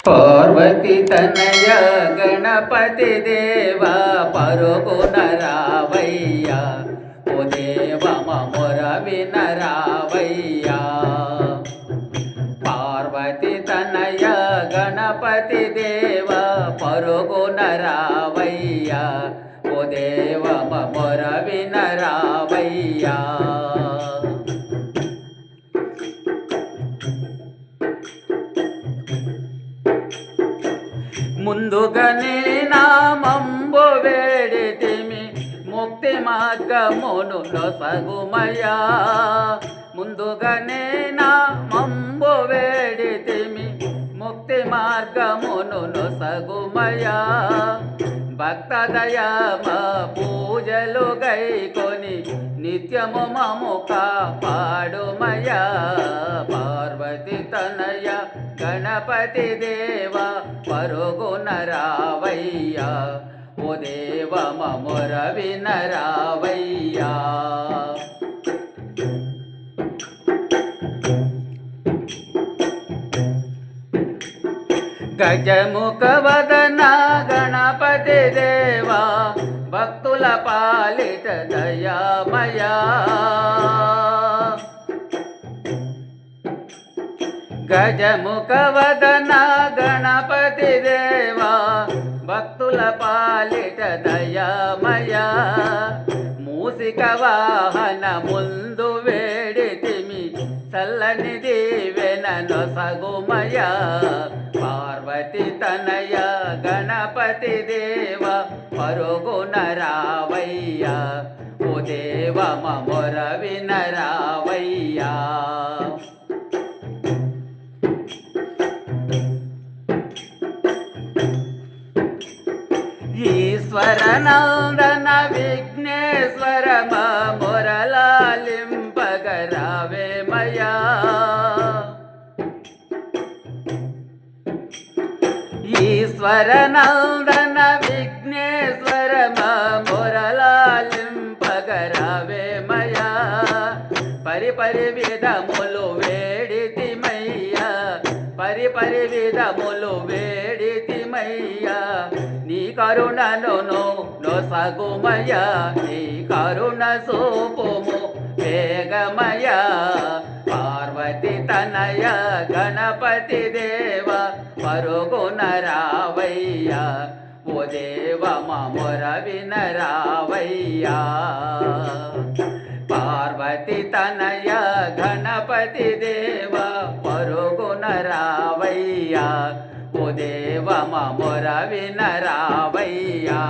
పార్వతి తనయ గణపతి దేవ పరుగున రావయ్యా ఓ దేవ మముర వినరావయ్యా. పార్వతి తనయ గణపతి దేవ పరుగున రావయ్యా ఓ దేవ మముర వినరావయ్యా. ముందుగానే నామంబు వేడితిమి ముక్తి మార్గమును నొసగుమయా. ముందుగానే నామంబు వేడితిమి ముక్తి మార్గమును నొసగుమయా. భక్తదయా మా పూజలు గైకొని నిత్యము మము కాపాడుమయా. పార్వతి తనయ గణపతి దేవ పరుగున రావయ్యా ఓ దేవ మముర వినరావయ్యా. గజముఖ వదన గణపతి దేవా భక్తుల పాలిట దయామయా. గజముఖ వదన గణపతి దేవా భక్తుల పాలిట దయామయా. మూసిక వాహన ముందు వేడితిమి చల్లని దీవెన నొసగుమయా. పార్వతి తనయ గణపతి దేవ పరుగున రావయ్యా ఓ దేవ మముర వినరావయ్యా. ఈశ్వర నందన విఘ్నేశ్వర మురళాలింపగరావేమయా. ఈశ్వర నందన విఘ్నేశ్వర మురళాలింపగరావేమయా. పరిపరి విధములు వేడితిమయ్యా పరిపరి విధములు వేడితిమయ్యా. నీ కరుణను నొసగుమయా నీ కరుణ సూపుము వేగమయా. పార్వతి తనయ గణపతి దేవ పరుగున రావయ్యా ఓ దేవ మముర వినరావయ్యా. పార్వతి తనయ గణపతి దేవ పరుగున రావయ్యా ఓ దేవ మముర వినరావయ్యా.